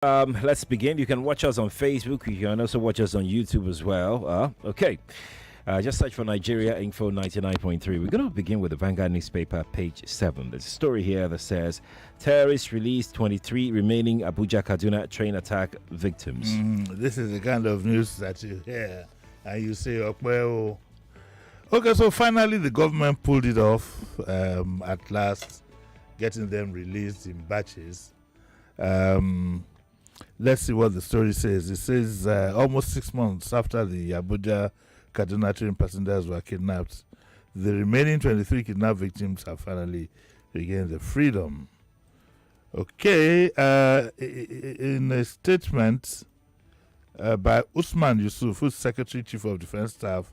Let's begin. You can watch us on Facebook. You can also watch us on YouTube as well. Okay. Just search for Nigeria Info 99.3. We're going to begin with the Vanguard newspaper, page 7. There's a story here that says terrorists released 23 remaining Abuja Kaduna train attack victims. This is the kind of news that you hear and you say, oh, well, okay, so finally the government pulled it off at last, getting them released in batches. Let's see what the story says. It says almost 6 months after the Abuja Kaduna train passengers were kidnapped, the remaining 23 kidnapped victims have finally regained their freedom. Okay, in a statement by Usman Yusuf, who's Secretary Chief of Defense Staff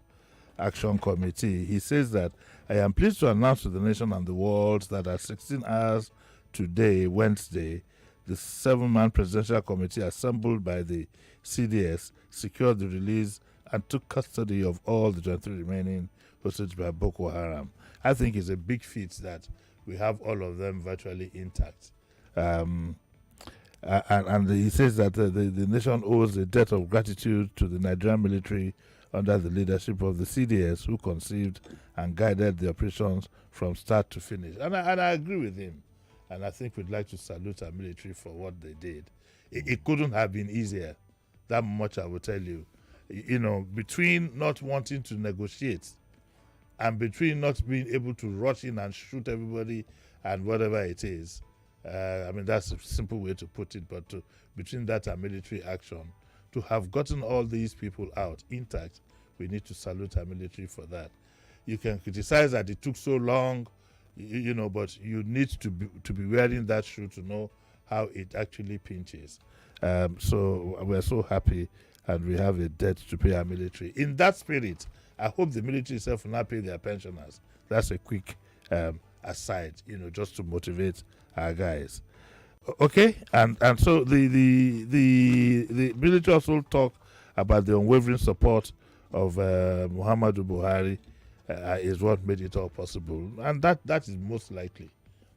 Action Committee, he says that I am pleased to announce to the nation and the world that at 16 hours today, Wednesday, the 7-man presidential committee assembled by the CDS secured the release and took custody of all the 23 remaining hostages by Boko Haram. I think it's a big feat that we have all of them virtually intact. And he says that the nation owes a debt of gratitude to the Nigerian military under the leadership of the CDS, who conceived and guided the operations from start to finish. And I agree with him. And I think we'd like to salute our military for what they did. It couldn't have been easier. That much I will tell you. You know, between not wanting to negotiate and between not being able to rush in and shoot everybody and whatever it is, I mean, that's a simple way to put it, but between that and military action, to have gotten all these people out intact, we need to salute our military for that. You can criticize that it took so long, you know, but you need to be wearing that shoe to know how it actually pinches. So we're so happy, and we have a debt to pay our military. In that spirit, I hope the military itself will not pay their pensioners. That's a quick aside, you know, just to motivate our guys. Okay, and so the military also talk about the unwavering support of Muhammadu Buhari is what made it all possible, and that is most likely.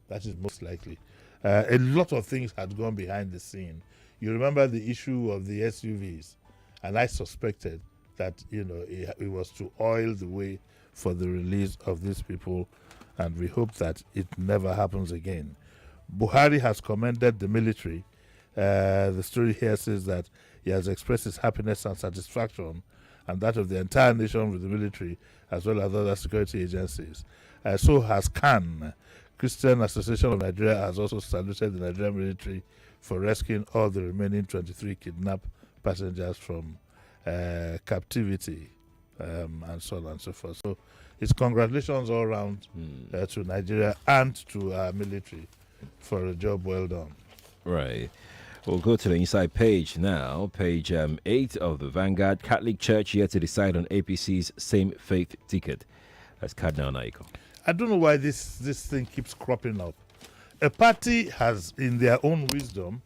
That is most likely. A lot of things had gone behind the scene. You remember the issue of the SUVs, and I suspected that, you know, it was to oil the way for the release of these people, and we hope that it never happens again. Buhari has commended the military. The story here says that he has expressed his happiness and satisfaction, and that of the entire nation with the military, as well as other security agencies. So has CAN. Christian Association of Nigeria has also saluted the Nigerian military for rescuing all the remaining 23 kidnapped passengers from captivity, and so on and so forth. So it's congratulations all around to Nigeria and to our military for a job well done. Right. We'll go to the inside page now. Page 8 of the Vanguard. Catholic Church yet to decide on APC's same faith ticket. That's Cardinal Naiko. I don't know why this thing keeps cropping up. A party has, in their own wisdom,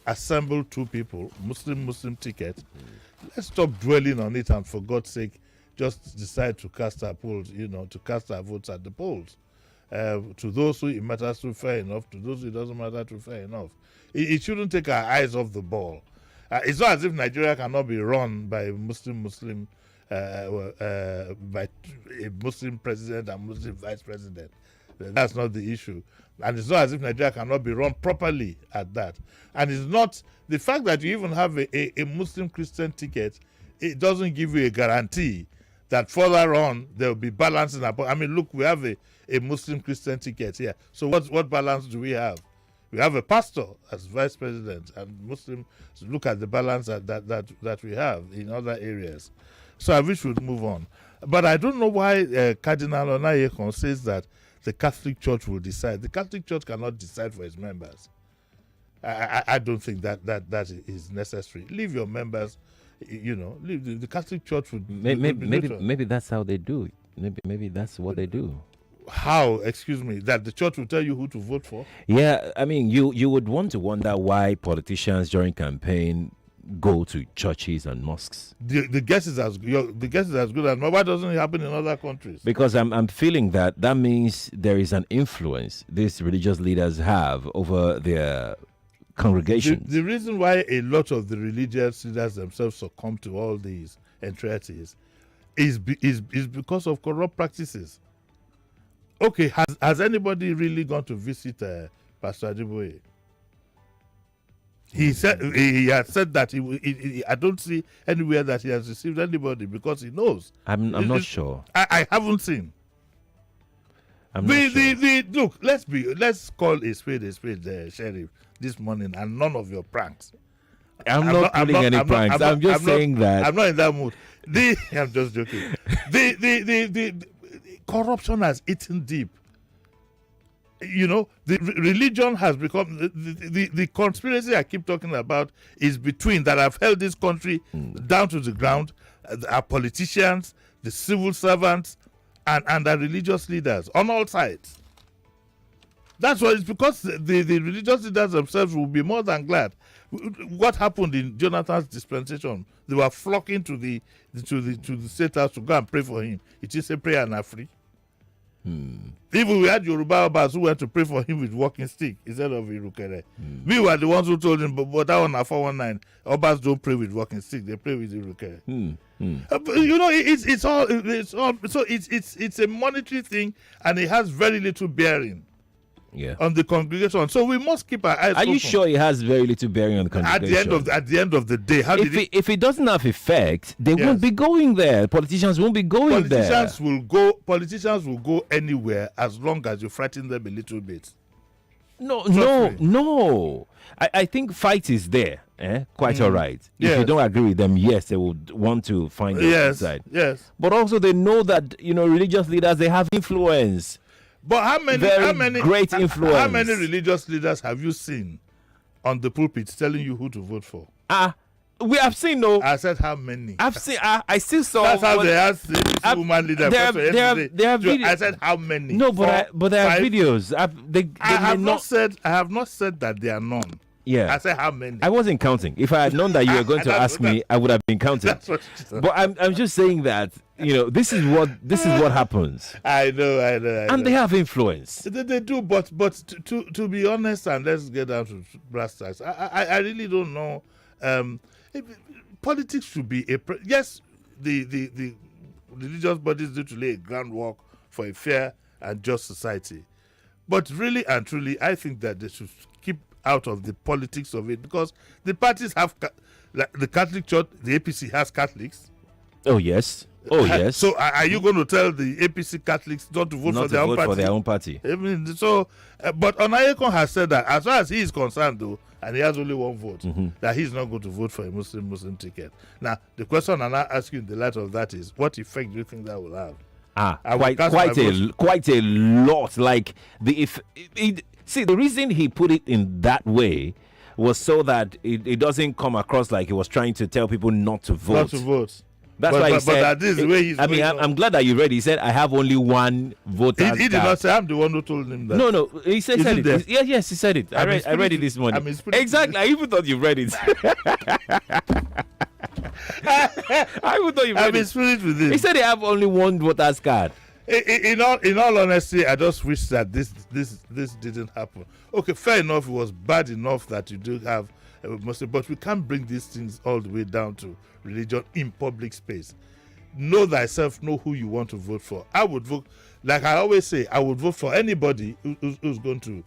assembled two people, Muslim ticket. Let's stop dwelling on it, and for God's sake, just decide to cast our polls, you know, to cast our votes at the polls. To those who it matters to, fair enough. To those who it doesn't matter to, fair enough. It shouldn't take our eyes off the ball. It's not as if Nigeria cannot be run by a Muslim, by a Muslim president and Muslim vice president. That's not the issue. And it's not as if Nigeria cannot be run properly at that. And it's not the fact that you even have a Muslim Christian ticket, it doesn't give you a guarantee that further on there will be balance in our. I mean, look, we have a Muslim Christian ticket here. So what balance do we have? We have a pastor as vice president, and Muslims look at the balance that we have in other areas. So I wish we'd move on. But I don't know why Cardinal Onayekon says that the Catholic Church will decide. The Catholic Church cannot decide for its members. I don't think that is necessary. Leave your members, you know, leave the Catholic Church would Maybe that's how they do it. Maybe that's what they do. How? Excuse me. That the church will tell you who to vote for? Yeah, I mean, you would want to wonder why politicians during campaign go to churches and mosques. The guess is as good. The guess is as good as. Why doesn't it happen in other countries? Because I'm feeling that means there is an influence these religious leaders have over their congregations. The reason why a lot of the religious leaders themselves succumb to all these entreaties is because of corrupt practices. Okay, has anybody really gone to visit Pastor Adeboye? He said he has said that I don't see anywhere that he has received anybody because he knows. I'm not sure. I haven't seen. Look, let's call a spade, Sheriff, this morning, and none of your pranks. I'm not pulling any pranks. I'm just saying that I'm not in that mood. I'm just joking. The corruption has eaten deep. You know, the religion has become the conspiracy I keep talking about is between that have held this country down to the ground, our politicians, the civil servants, and the religious leaders on all sides. That's why it's because the religious leaders themselves will be more than glad. What happened in Jonathan's dispensation? They were flocking to the state house to go and pray for him. It is a prayer and a free. Even we had Yoruba Obas who went to pray for him with walking stick instead of Irukere. We were the ones who told him, but that one at 419, Obas don't pray with walking stick; they pray with Irukere. You know, it's all. So it's a monetary thing, and it has very little bearing. On the congregation, so we must keep our eyes open. Are you sure it has very little bearing on the congregation? At the end of the day, if it doesn't have effect, they won't be going there. Politicians won't be going there. Politicians will go anywhere as long as you frighten them a little bit. No. I think fight is there. Quite all right. If you don't agree with them, yes, they would want to find the other side. Yes. But also they know that religious leaders, they have influence. But how many great influence? How many religious leaders have you seen on the pulpit telling you who to vote for? We have seen no. I said how many? I've seen. I still saw. That's how they asked the woman leader. They have videos. I said how many? No, but there are videos. I have not said that there are none. Yeah. I said how many? I wasn't counting. If I had known that you were going to ask me, I would have been counting. That's what you said. But I'm just saying that this is what happens. I know. And they have influence. They do, but to be honest, and let's get down to brass tacks. I really don't know. Politics should be yes. The religious bodies need to lay a groundwork for a fair and just society, but really and truly, I think that they should keep out of the politics of it, because the parties have, like the Catholic Church, the APC has Catholics. Oh yes. So are you going to tell the APC Catholics not to vote for their own party? I mean, so, but Onayekon has said that as far as he is concerned, though, and he has only one vote, that he's not going to vote for a Muslim ticket. Now, the question I'm asking in the light of that is, what effect do you think that will have? Quite a lot. Like see, the reason he put it in that way was so that it doesn't come across like he was trying to tell people not to vote. Not to vote. That's why he said. But this is the way he's I'm glad that you read. He said, "I have only one voter." He did not say. I'm the one who told him that. No. He said it. Yes, he said it. I read it this morning. Exactly. I even thought you read it. I even thought you read it. I'm in spirit with this. He said they have only one voter's card. In all honesty, I just wish that this didn't happen. Okay, fair enough. It was bad enough that you do have a Muslim, but we can't bring these things all the way down to religion in public space. Know thyself. Know who you want to vote for. I would vote, like I always say, I would vote for anybody who's going to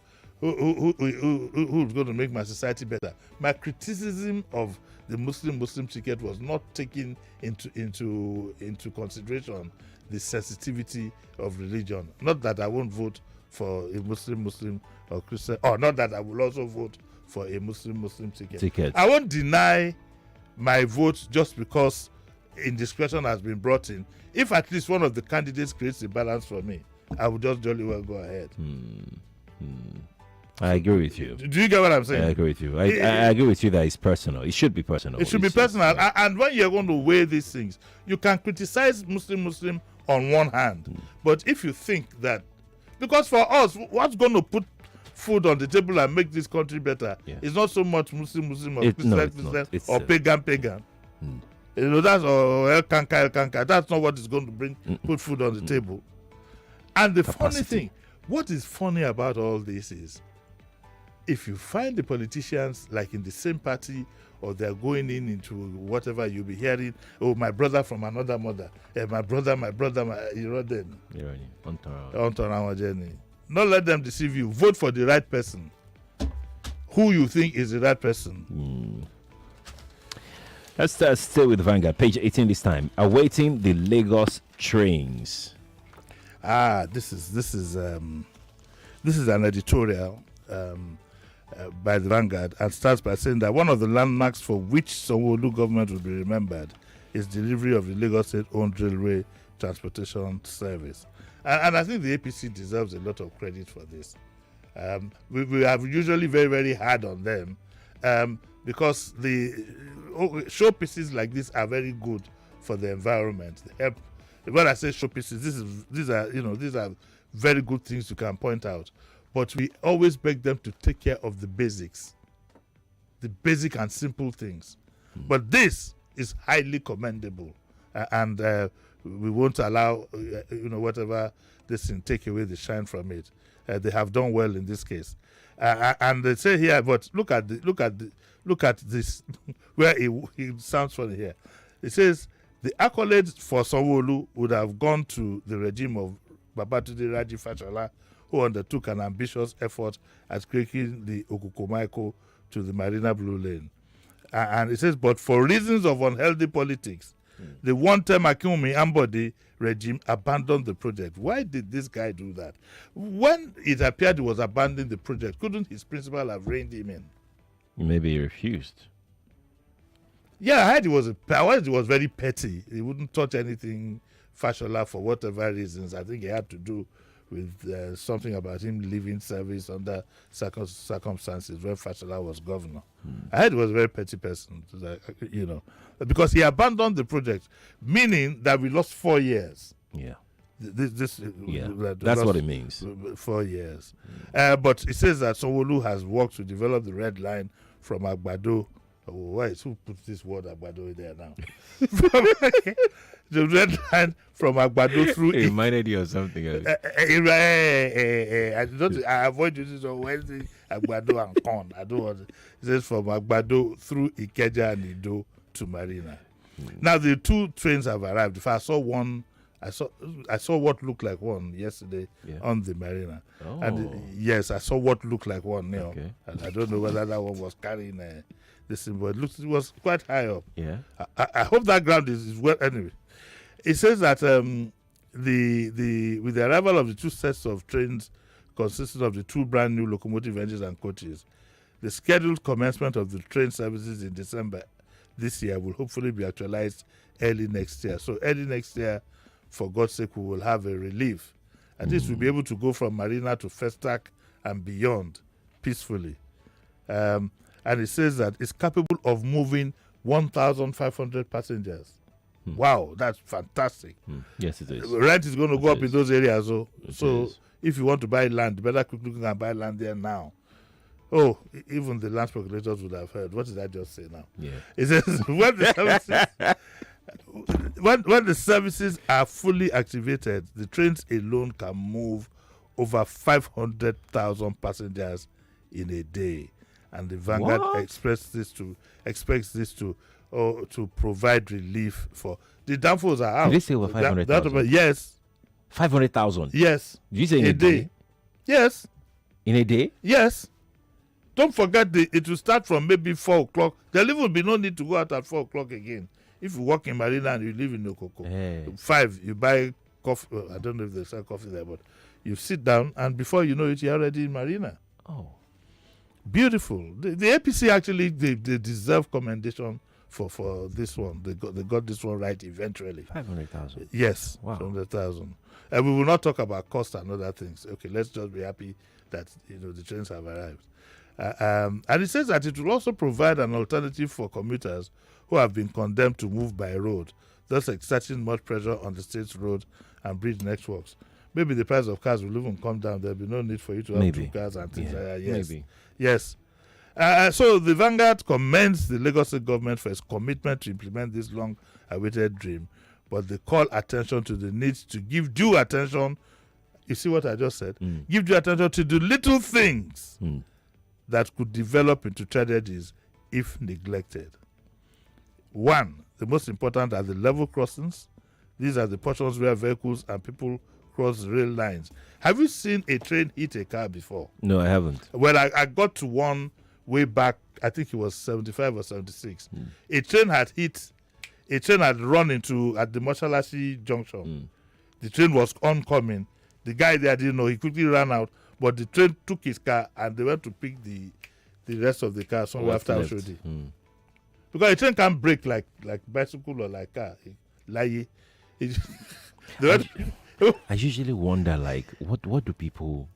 make my society better. My criticism of the Muslim ticket was not taking into consideration the sensitivity of religion. Not that I won't vote for a Muslim or Christian, or not that I will also vote for a Muslim ticket. I won't deny my vote just because indiscretion has been brought in. If at least one of the candidates creates a balance for me, I would just jolly well go ahead. I agree with you. Do you get what I'm saying? I agree with you. I agree with you that it's personal. It should be personal. It should be personal. And when you're going to weigh these things, you can criticize Muslim on one hand. But if you think that, because for us, what's going to put food on the table and make this country better is not so much Muslim or Christian or pagan. You know, that's El Kanka. That's not what is going to put food on the table. And the funny thing, what is funny about all this is, if you find the politicians like in the same party, or they're going into whatever, you'll be hearing, oh, my brother from another mother, my brother, you know, then. Not let them deceive you. Vote for the right person. Who you think is the right person. Let's stay with Vanguard. Page 18 this time. Awaiting the Lagos trains. This is an editorial by the Vanguard, and starts by saying that one of the landmarks for which Sanwo-Olu government will be remembered is delivery of the Lagos State-owned railway transportation service. And I think the APC deserves a lot of credit for this. We are usually very, very hard on them because the showpieces like this are very good for the environment. They help. When I say showpieces, these are very good things you can point out. But we always beg them to take care of the basics, the basic and simple things. But this is highly commendable, and we won't allow whatever this thing take away the shine from it. They have done well in this case, and they say here. But look at this, where it sounds funny here. It says the accolades for Sanwo-Olu would have gone to the regime of Babatunde Raji Fashola, who undertook an ambitious effort at creating the Okukomaiko to the Marina Blue Lane. And it says, but for reasons of unhealthy politics, the one-term Akinwumi Ambode regime abandoned the project. Why did this guy do that? When it appeared he was abandoning the project, couldn't his principal have reined him in? Maybe he refused. Yeah, I heard he was very petty. He wouldn't touch anything Fashola for whatever reasons. I think he had to do with something about him leaving service under circumstances when Fashola was governor. I heard he was a very petty person, because he abandoned the project, meaning that we lost 4 years. Yeah. That's what it means. 4 years. But it says that Sanwo-Olu has worked to develop the red line from Agbado. Who put this word Agbado there now? The red line from Agbado through. It reminded you of something else. I avoid using this on Wednesday, Agbado and corn. I don't want it. It says from Agbado through Ikeja and Ido to Marina. Now the two trains have arrived. If I saw one, I saw what looked like one yesterday on the Marina. Oh. And yes, I saw what looked like one. Okay. I don't know whether that one was carrying this thing, but it was quite high up. Yeah. I hope that ground is well. Anyway, it says that with the arrival of the two sets of trains consisting of the two brand new locomotive engines and coaches, the scheduled commencement of the train services in December this year will hopefully be actualized early next year. So early next year, for God's sake, we will have a relief. At least we'll be able to go from Marina to Festac and beyond peacefully. And it says that it's capable of moving 1,500 passengers. Wow, that's fantastic. Yes, it is. Rent is going to go up in those areas. So if you want to buy land, better quickly go and buy land there now. Oh, even the land speculators would have heard. What did I just say now? Yeah. It says when the services are fully activated, the trains alone can move over 500,000 passengers in a day. And the Vanguard expects this to provide relief for the downfalls are out. Did they say over 500,000? Yes. 500,000? Yes. Did you say in a day? Yes. In a day? Yes. Don't forget it will start from maybe 4 o'clock. There will be no need to go out at 4 o'clock again. If you work in Marina and you live in Okoko, 5, you buy coffee. I don't know if they sell coffee there, but you sit down and before you know it, you're already in Marina. Oh. Beautiful. The APC actually, they deserve commendation for this one. They got this one right eventually. 500,000. Yes. Wow. 500,000. And we will not talk about cost and other things. Okay, let's just be happy that the trains have arrived. And it says that it will also provide an alternative for commuters who have been condemned to move by road, thus exerting much pressure on the state's road and bridge networks. Maybe the price of cars will even come down. There will be no need for you to have 2 cars and things like that. Yes. Maybe. Yes. So the Vanguard commends the Lagos State government for its commitment to implement this long-awaited dream, but they call attention to the need to give due attention. You see what I just said? Give due attention to the little things that could develop into tragedies if neglected. One, the most important are the level crossings. These are the portions where vehicles and people cross rail lines. Have you seen a train hit a car before? No, I haven't. Well, I got to one way back, I think it was 75 or 76. A train had run into at the Moshalashi junction. The train was oncoming. The guy there didn't know. He quickly ran out, but the train took his car and they went to pick the rest of the car somewhere after Oshodi. Because a train can't brake like bicycle or like car. I usually wonder, like, why do people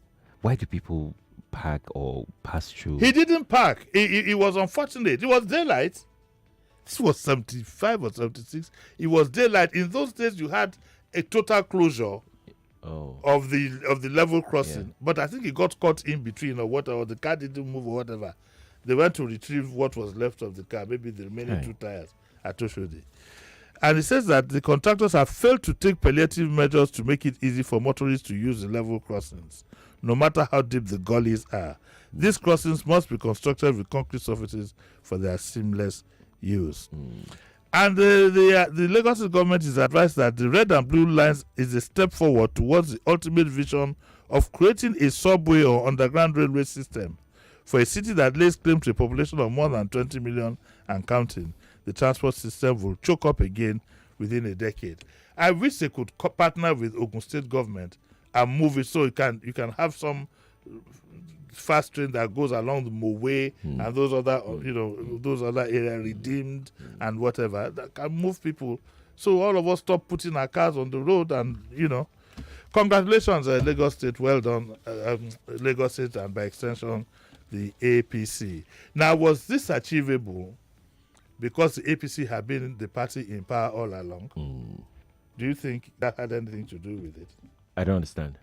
park or pass through? He didn't park. It was unfortunate. It was daylight. This was 75 or 76. It was daylight. In those days, you had a total closure of the level crossing. But I think it got caught in between or whatever. The car didn't move or whatever. They went to retrieve what was left of the car, maybe the remaining two tires at Oshodi. And it says that the contractors have failed to take palliative measures to make it easy for motorists to use the level crossings, no matter how deep the gullies are. These crossings must be constructed with concrete surfaces for their seamless use. And the Lagos government is advised that the red and blue lines is a step forward towards the ultimate vision of creating a subway or underground railway system for a city that lays claim to a population of more than 20 million and counting. The transport system will choke up again within a decade. I wish they could partner with Ogun State government and move it so you can have some fast train that goes along the Mowe and those other areas, Redeemed and whatever, that can move people. So all of us stop putting our cars on the road and, congratulations, Lagos State. Well done, Lagos State, and by extension, the APC. Now, was this achievable because the APC had been the party in power all along? Do you think that had anything to do with it? I don't understand.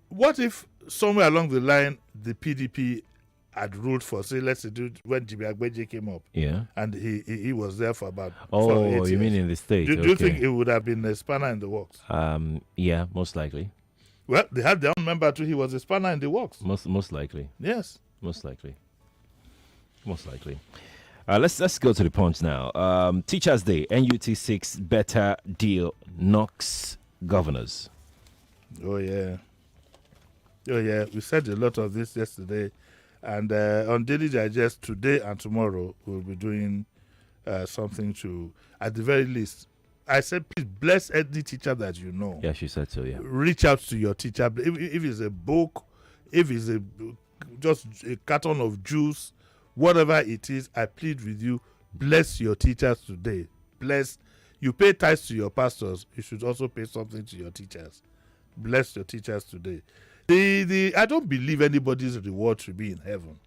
What if somewhere along the line the PDP had ruled for, say, let's do when Jimi Agbeje came up, and he was there for about 4 years. You mean in the state? Do you think it would have been a spanner in the works? Yeah, most likely. Well, they had their own member too. He was a spanner in the works. Most likely. Yes. Most likely. Let's go to the punch now. Teachers Day, NUT 6 better deal knocks governors. Oh yeah. We said a lot of this yesterday, and on Daily Digest today and tomorrow we'll be doing something to, at the very least, I said, please bless any teacher that you know. Yeah, she said so. Yeah. Reach out to your teacher. If it's a book, if it's just a carton of juice, whatever it is, I plead with you, bless your teachers today. Bless. You pay tithes to your pastors. You should also pay something to your teachers. Bless your teachers today. I don't believe anybody's reward should be in heaven.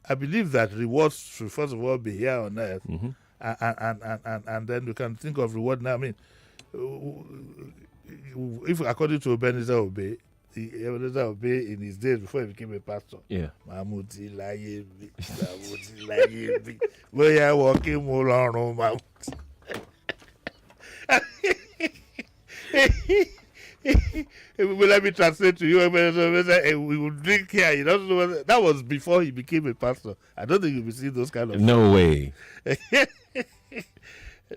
I believe that rewards should first of all be here on earth, and then you can think of reward now. I mean, if according to Ebenezer Obey, in his days before he became a pastor, Mahmoudi Laye, we are walking more on Mahmoud. Let me translate to you. We will drink here. You know, that was before he became a pastor. I don't think you'll be seeing those kind of. No way.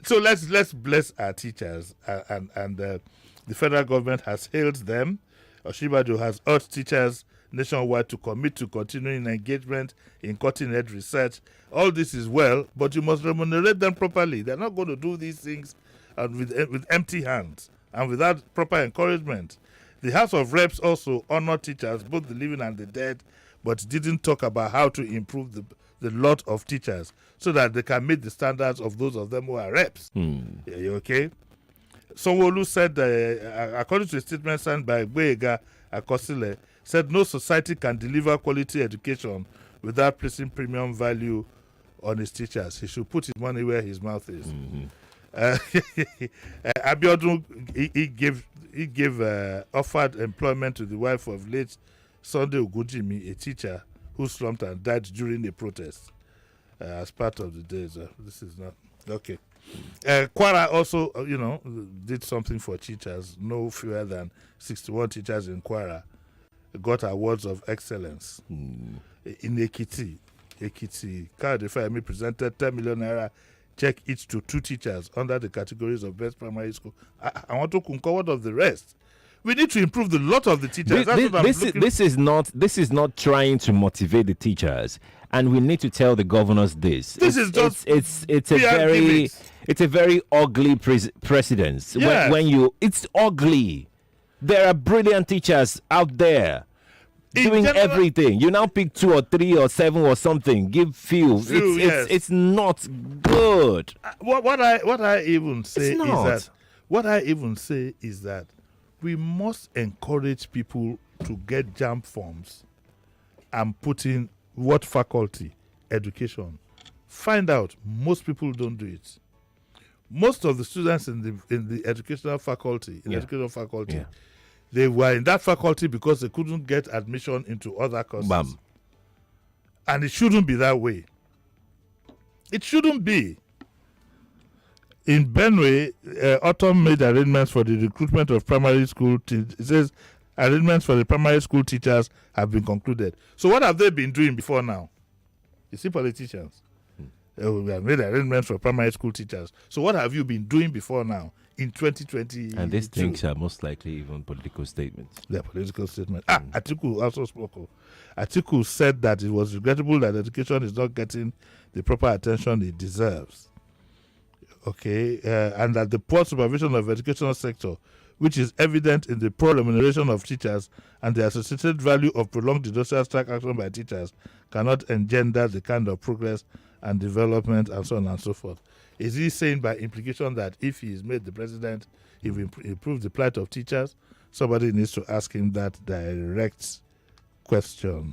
So let's bless our teachers, and the federal government has hailed them. Oshibado has urged teachers nationwide to commit to continuing engagement in cutting-edge research. All this is well, but you must remunerate them properly. They're not going to do these things with empty hands and without proper encouragement. The House of Reps also honored teachers, both the living and the dead, but didn't talk about how to improve the lot of teachers so that they can meet the standards of those of them who are reps. Are you okay? Sanwo-Olu said, according to a statement signed by Gboyega Akosile, said no society can deliver quality education without placing premium value on his teachers. He should put his money where his mouth is. Abiodun, he gave offered employment to the wife of late Sunday Ogujimi, a teacher who slumped and died during a protest as part of the days. This is not okay. Quadry also, did something for teachers. No fewer than 61 teachers in Quadry got awards of excellence. in Ekiti, Kayode Fayemi presented 10 million naira check each to 2 teachers under the categories of best primary school. I want to concur what of the rest. We need to improve the lot of the teachers. This is not trying to motivate the teachers, and we need to tell the governors this. It's a very ugly precedence. Yes. It's ugly. There are brilliant teachers out there doing everything. You now pick 2 or 3 or 7 or something. Give few. It's not good. What I even say is that we must encourage people to get JAMB forms and put in what faculty, education. Find out. Most people don't do it. Most of the students in the educational faculty, they were in that faculty because they couldn't get admission into other courses. Bam. And it shouldn't be that way. It shouldn't be. In Benue, Autumn made arrangements for the recruitment of primary school teachers. It says arrangements for the primary school teachers have been concluded. So what have they been doing before now? You see, politicians. We have made arrangements for primary school teachers. So what have you been doing before now in 2020? And these things are most likely even political statements. They're political statements. Atiku also spoke. Atiku said that it was regrettable that education is not getting the proper attention it deserves. Okay, and that the poor supervision of educational sector, which is evident in the poor remuneration of teachers and the associated value of prolonged industrial strike action by teachers, cannot engender the kind of progress and development and so on and so forth. Is he saying by implication that if he is made the president, he will improve the plight of teachers? Somebody needs to ask him that direct question.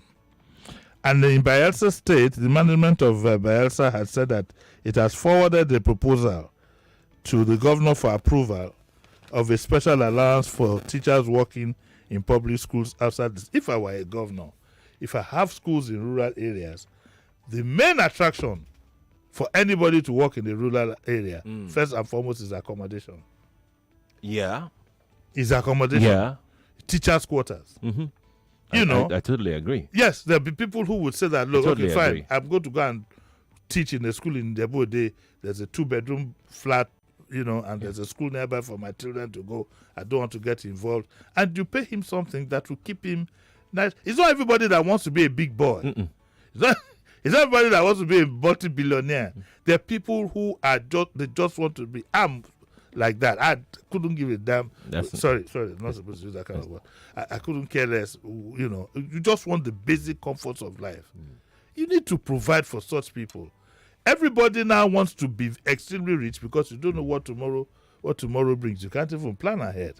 And in Bayelsa State, the management of Bayelsa had said that it has forwarded the proposal to the governor for approval of a special allowance for teachers working in public schools outside this. If I were a governor, if I have schools in rural areas, the main attraction for anybody to work in the rural area, first and foremost, is accommodation. Yeah. Is accommodation. Yeah. Teachers' quarters. Mm-hmm. I totally agree. Yes, there'll be people who would say that, look, totally fine, agree. I'm going to go and teach in a school in Debode. There's a 2-bedroom flat, and there's a school nearby for my children to go. I don't want to get involved. And you pay him something that will keep him nice. It's not everybody that wants to be a big boy. It's not everybody that wants to be a multi-billionaire. There are people who they just want to be. I'm like that. I couldn't give a damn. Sorry, I'm not supposed to use that kind of word. I couldn't care less. You just want the basic comforts of life. You need to provide for such people. Everybody now wants to be extremely rich because you don't know what tomorrow brings. You can't even plan ahead.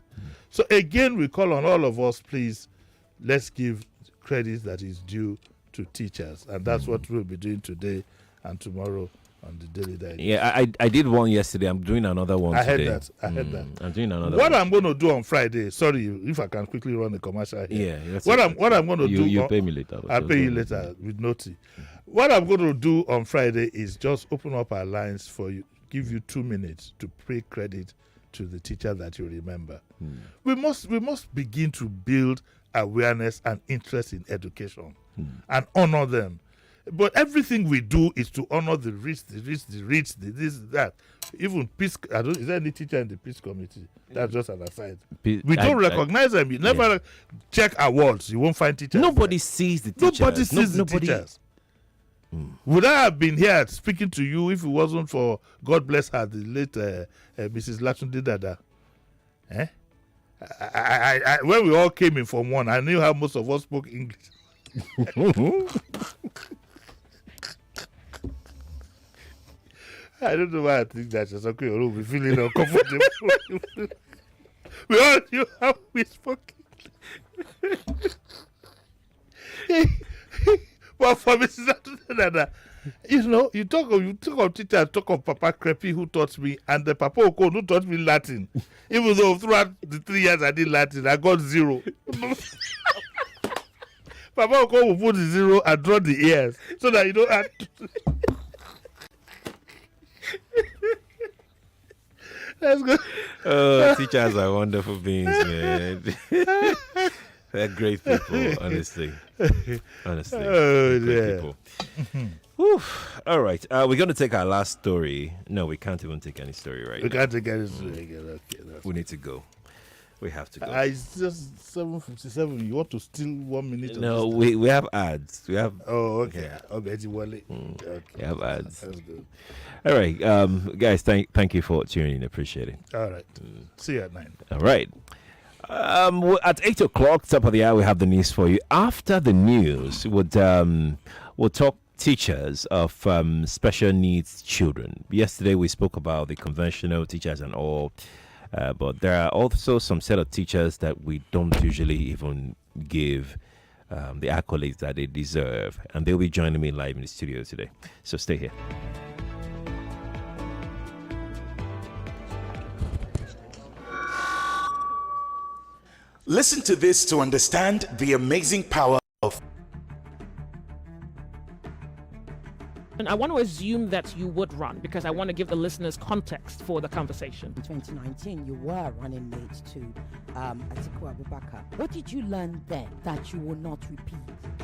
So again, we call on all of us, please, let's give credit that is due to teachers. And that's what we'll be doing today and tomorrow on the Daily Diary. Yeah, I did one yesterday. I'm doing another one today. I heard that. I'm doing another what one. I'm going to do on Friday, sorry, if I can quickly run a commercial here. Yeah. What I'm going to do... You pay me later. I'll pay you later with Noti. What I'm going to do on Friday is just open up our lines for you, give you 2 minutes to pay credit to the teacher that you remember. We must begin to build awareness and interest in education and honor them. But everything we do is to honor the rich, this, that. Even peace. Is there any teacher in the peace committee? That's just an aside. We don't recognize them. You never check awards. You won't find teachers. Nobody sees the teachers. Nobody sees the teachers. Would I have been here speaking to you if it wasn't for, God bless her, the late Mrs. Latunde Dada? I when we all came in from one, I knew how most of us spoke English. I don't know why I think that just okay. We'll be feeling uncomfortable. We all knew how we spoke English. But for Mrs. Dada, you talk of teachers, talk of Papa Crepi who taught me, and the Papa Oko who taught me Latin. Even though throughout the 3 years I did Latin, I got 0. Papa Oko will put the 0 and draw the ears so that you don't have to. Let's go. Oh, teachers are wonderful beings, man. They're great people, honestly. Honestly. Oh, They're great dear. people. Whew. All right. We're going to take our last story. No, we can't even take any story right We now. can't take anything again. Okay, that's We need to go. We have to go. it's just 7:57. You want to steal 1 minute? Of No, this time? we have ads. We have Oh, okay. Yeah. Okay, okay. we have ads. That's good. All right, guys. Thank you for tuning in. Appreciate it. All right. See you at 9. All right. At 8 o'clock, top of the hour, we have the news for you. After the news, we'll talk teachers of special needs children. Yesterday, we spoke about the conventional teachers and all, but there are also some set of teachers that we don't usually even give the accolades that they deserve, and they'll be joining me live in the studio today. So stay here. Listen to this to understand the amazing power of. And I want to assume that you would run because I want to give the listeners context for the conversation. In 2019, you were running mate to Atiku Abubakar. What did you learn then that you will not repeat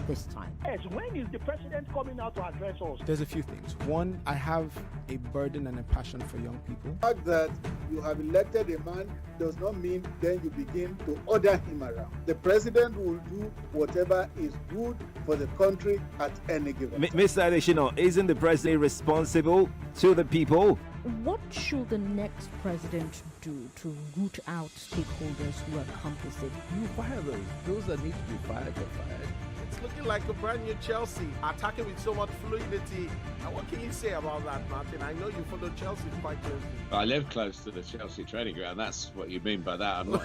this time? Yes, when is the president coming out to address us? There's a few things. One, I have a burden and a passion for young people. The fact that you have elected a man does not mean then you begin to order him around. The president will do whatever is good for the country at any given time. Mr. Adeshino, isn't the president responsible to the people? What should the next president do to root out stakeholders who are complicit? You fire those that need to be fired are fired. It's looking like a brand new Chelsea, attacking with so much fluidity. And what can you say about that, Martin? I know you follow Chelsea quite closely. I live close to the Chelsea training ground. That's what you mean by that. I'm not.